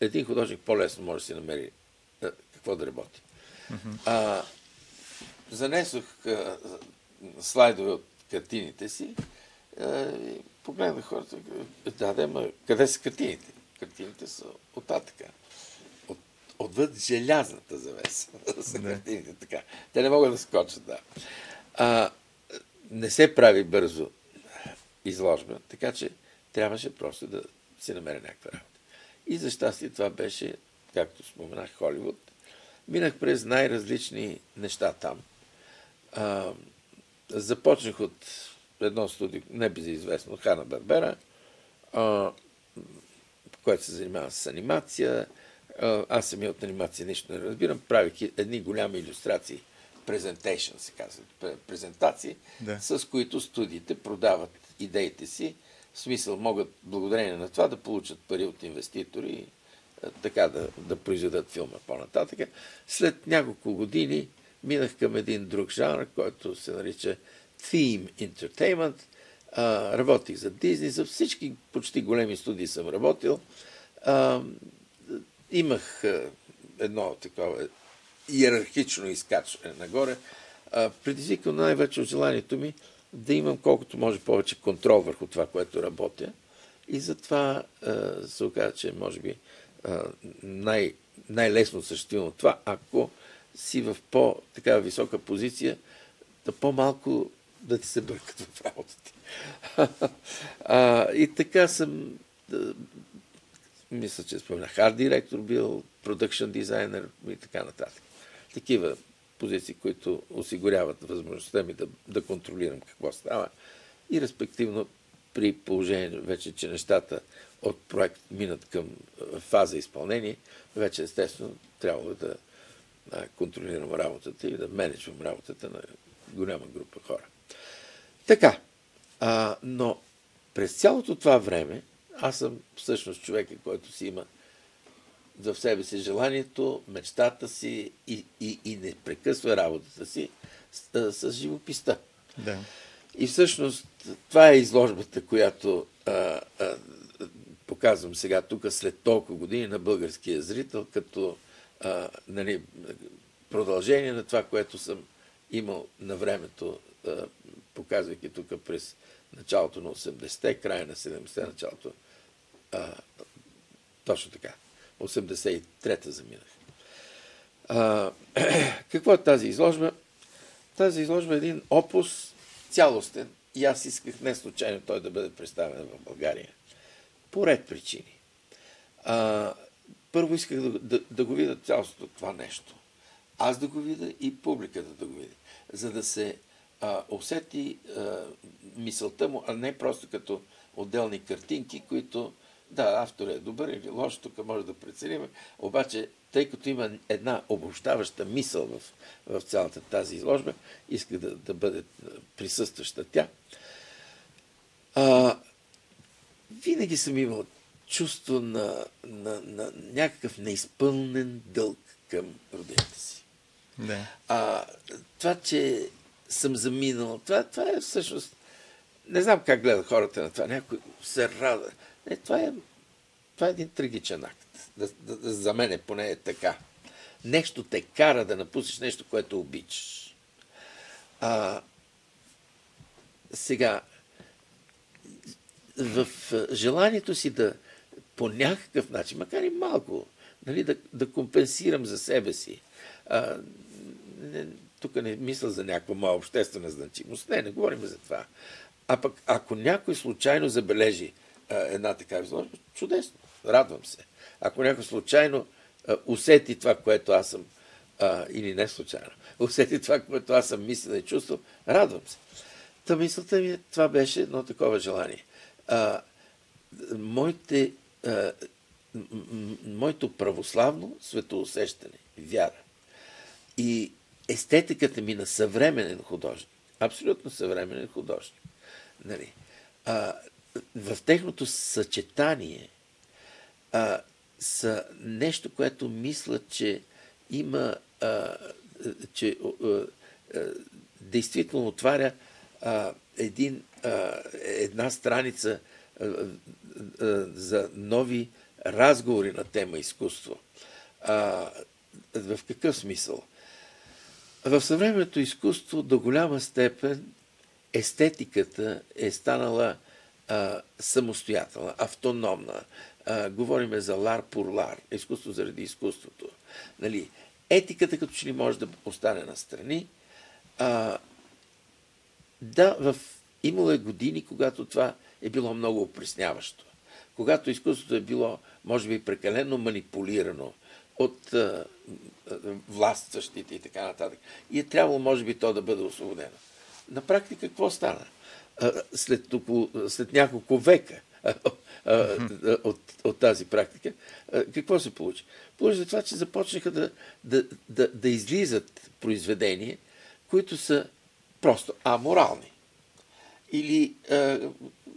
един художник по-лесно може да си намери какво да работи. Занесох слайдове от картините си, погледнах хората, къде са картините? Картините са оттатъка. Отвъд желязната завеса са картините така. Те не могат да скочат, не се прави бързо изложба, така че трябваше просто да се намери някаква работа. И за щастие това беше, както споменах, Холивуд. Минах през най-различни неща там. Започнах от едно студио, небезизвестно, Хана Барбера, което се занимава с анимация. Аз самия от анимация нищо не разбирам. Правих едни голями илюстрации, презентейшн се казва, презентации, с които студиите продават идеите си. В смисъл могат благодарение на това да получат пари от инвеститори и така да произведат филма по-нататък. След няколко години минах към един друг жанр, който се нарича Theme Entertainment. Работих за Disney, за всички почти големи студии съм работил. Имах едно такова иерархично изкачване нагоре. Предизвикам най-вече от желанието ми да имам колкото може повече контрол върху това, което работя. И затова се оказа, че може би най-лесно съществувам това, ако си в по-така висока позиция, да по-малко да ти се бъркат в работата. И така съм, мисля, че споменах, арт директор бил, продъкшн дизайнер и така нататък. Такива позиции, които осигуряват възможността ми да контролирам какво става и респективно при положение вече, че нещата от проект минат към фаза изпълнение, вече естествено трябва да контролирам работата и да менеджвам работата на голяма група хора. Така, но през цялото това време аз съм всъщност човека, който си има в себе си желанието, мечтата си и не прекъсва работата си с живописта. Да. И всъщност това е изложбата, която показвам сега тук след толкова години на българския зрител, като продължение на това, което съм имал на времето, показвайки тук през началото на 80-те, края на 70-те, началото. Точно така. 83-та заминах. Какво е тази изложба? Тази изложба е един опус цялостен и аз исках не случайно той да бъде представен в България. По ред причини. Първо исках да го видя цялото това нещо. Аз да го видя и публиката да го види. За да се усети мисълта му, а не просто като отделни картинки, които автор е добър или лош, тук може да преценим, обаче тъй като има една обобщаваща мисъл в цялата тази изложба, исках да бъде присъстваща тя. Винаги съм имал чувство на някакъв неизпълнен дълг към родината си. Да. Това, че съм заминал, това е всъщност... Не знам как гледат хората на това. Някой се рада. Не, това е един трагичен акт. За мен поне е така. Нещо те кара да напуснеш нещо, което обичаш. Сега, в желанието си да по някакъв начин, макар и малко, да компенсирам за себе си. Тук не мисля за някаква моя обществена значимост. Не говорим за това. А пък, ако някой случайно забележи една такава изложба, чудесно, радвам се. Ако някой случайно усети това, което аз съм, или не случайно, усети това, което аз съм мислил и чувствал, радвам се. Та мисълта ми, това беше едно такова желание. Моето православно светоусещане, вяра и естетиката ми на съвременен художник, абсолютно съвременен художник, в техното съчетание са нещо, което мисля, че има, действително отваря една страница за нови разговори на тема изкуство. В какъв смисъл? В съвременното изкуство до голяма степен естетиката е станала самостоятелна, автономна. Говориме за лар пур лар, изкуство заради изкуството. Нали? Етиката като че ли може да остане настрани. Да, имало е години, когато това е било много опресняващо. Когато изкуството е било, може би, прекалено манипулирано от властващите и така нататък. И е трябвало, може би, то да бъде освободено. На практика какво стана? След няколко века от тази практика, какво се получи? Получи за това, че започнаха да излизат произведения, които са просто аморални. Или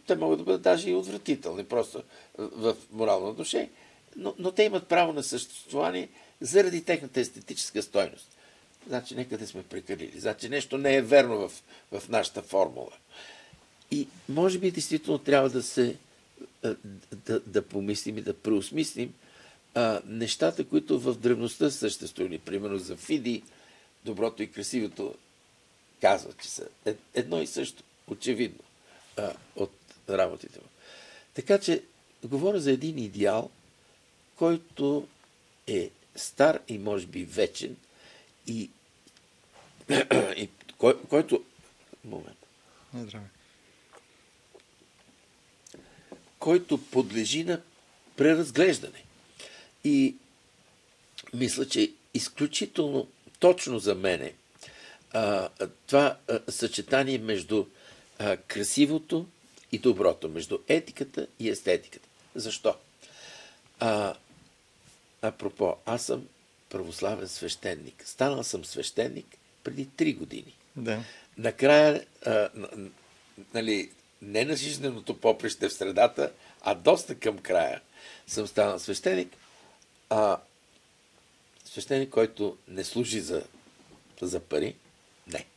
те могат да бъдат даже и отвратителни, просто в морално отношение, но те имат право на съществуване заради техната естетическа стойност. Значи, нека да сме прекалили. Значи, нещо не е верно в нашата формула. И може би действително трябва да помислим и да преосмислим нещата, които в древността съществували. Примерно за Фиди, доброто и красивото казват, че са едно и също, очевидно, от работите му. Така че, говоря за един идеал, който е стар и може би вечен и който... Момент. Здраве. Който подлежи на преразглеждане. И мисля, че изключително точно за мене това съчетание между красивото и доброто, между етиката и естетиката. Защо? Апропо, аз съм православен свещеник. Станал съм свещеник преди 3 години. Да. Накрая, не на жизненото поприще в средата, а доста към края съм станал свещеник. Свещеник, който не служи за пари,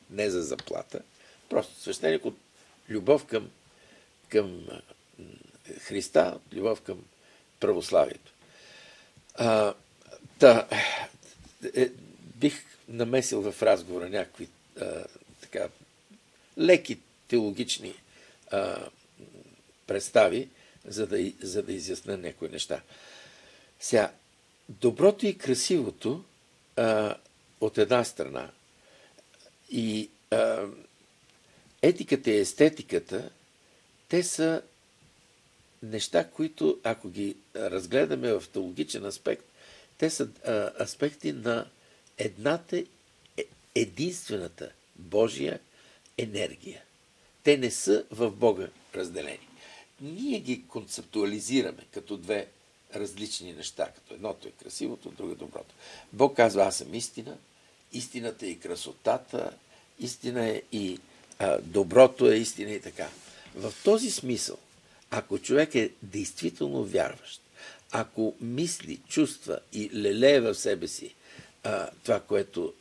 не за заплата, просто свещеник от любов към Христа, от любов към православието. Бих намесил в разговора някакви леки теологични представи, за да изясня някои неща. Сега, доброто и красивото от една страна и етиката и естетиката, те са неща, които, ако ги разгледаме в теологичен аспект, те са аспекти на единствената Божия енергия. Те не са в Бога разделени. Ние ги концептуализираме като две различни неща, като едното е красивото, друго е доброто. Бог казва, аз съм истина, истината е и красотата, истина е и доброто е истина и така. В този смисъл, ако човек е действително вярващ, ако мисли, чувства и лелее в себе си това, което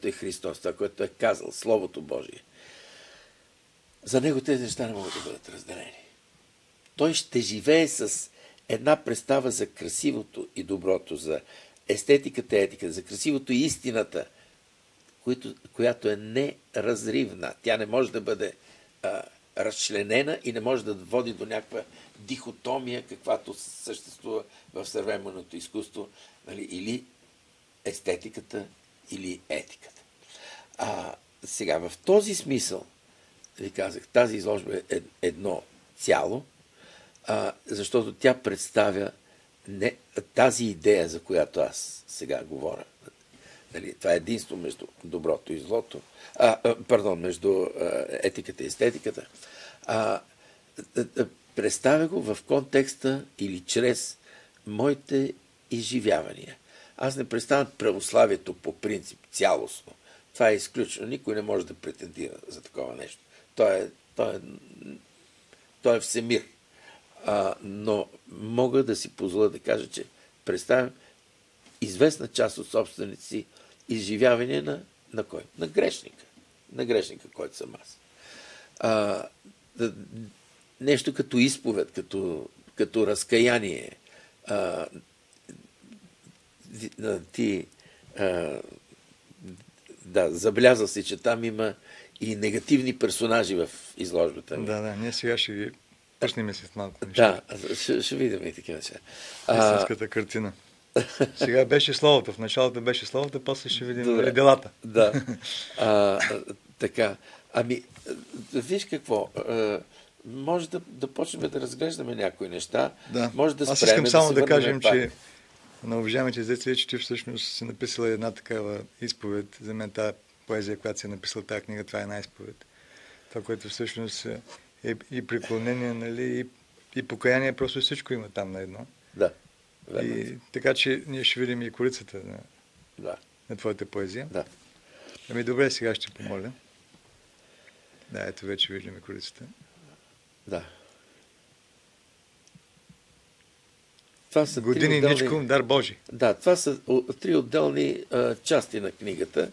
е Христос, това, което е казал, Словото Божие, за него тези неща не могат да бъдат разделени. Той ще живее с една представа за красивото и доброто, за естетиката и етиката, за красивото и истината, която е неразривна. Тя не може да бъде разчленена и не може да води до някаква дихотомия, каквато съществува в съвременното изкуство, или естетиката, или етиката. Сега, в този смисъл, ви казах, тази изложба е едно цяло, защото тя представя тази идея, за която аз сега говоря. Това е единство между доброто и злото, между етиката и естетиката. Представя го в контекста или чрез моите изживявания. Аз не представям православието по принцип цялостно. Това е изключено. Никой не може да претендира за такова нещо. То е всемир. Но мога да си позволя да кажа, че представям известна част от собствените си изживявания на кой? На грешника. На грешника, който съм аз. Нещо като изповед, като разкаяние, забелязал си, че там има и негативни персонажи в изложбата ми. Да, ние сега ще ги пуснем след малко. Да, ще видим и такива неща. Истинската картина. Сега беше словото, в началото беше словото, после ще видим делата. Да. Така. Виж какво, може да почнем да разглеждаме някои неща. Да. Може да Аз искам само да кажем, пак. че на уважаемите зрители, че ти всъщност си написала една такава изповед. За мен тази поезия, която си е написала тази книга, това е една изповед. Това, което всъщност е и преклонение, нали, и покаяние, просто всичко има там на едно. Да. И така, че ние ще видим и корицата на твоята поезия. Да. Добре, сега ще помоля. Да, ето вече виждаме корицата. Да. Това са Години ничком, дар Божи. Да, това са три отделни части на книгата.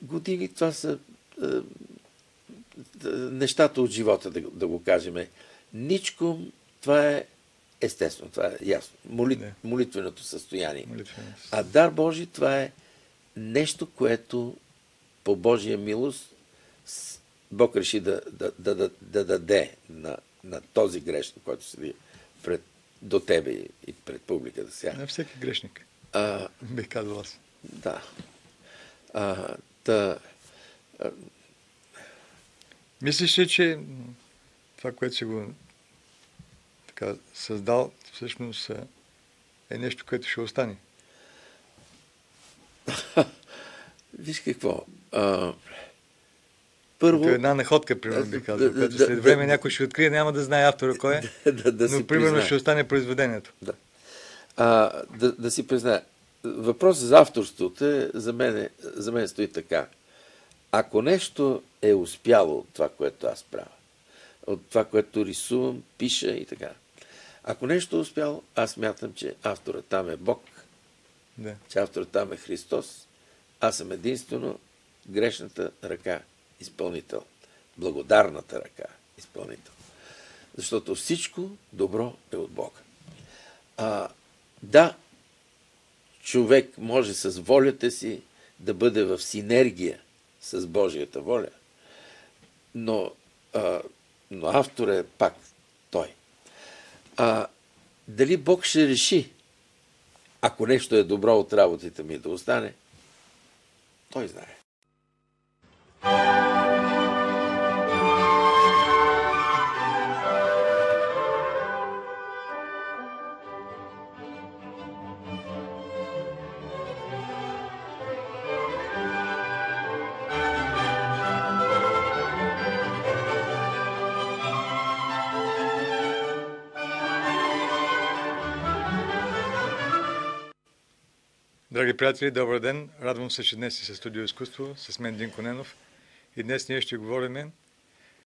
Години, това са нещата от живота, да го кажем. Ничком, това е естествено, това е ясно. Молитвеното състояние. А дар Божи, това е нещо, което по Божия милост Бог реши да даде на този грешник, който седи до тебе и пред публиката сега. На всеки грешник. Бих казал аз. Да. Мислиш ли, че това, което си го така създал, всъщност е нещо, което ще остане? Виж какво. Първо... е една находка, примерно, бих казал, която след време някой ще открие, няма да знае автора кой е, но примерно ще остане произведението. Да си признае. Въпросът за авторството за мен стои така. Ако нещо е успяло от това, което аз правя, от това, което рисувам, пиша и така. Ако нещо е успяло, аз смятам, че авторът там е Бог, че авторът там е Христос. Аз съм единствено грешната ръка изпълнител. Благодарната ръка изпълнител. Защото всичко добро е от Бога. Да, човек може с волята си да бъде в синергия с Божията воля, но автор е пак той. Дали Бог ще реши, ако нещо е добро от работите ми да остане, той знае. Драги приятели, добър ден! Радвам се, че днес си със Студио изкуство с мен Динко Ненов. И днес ние ще говорим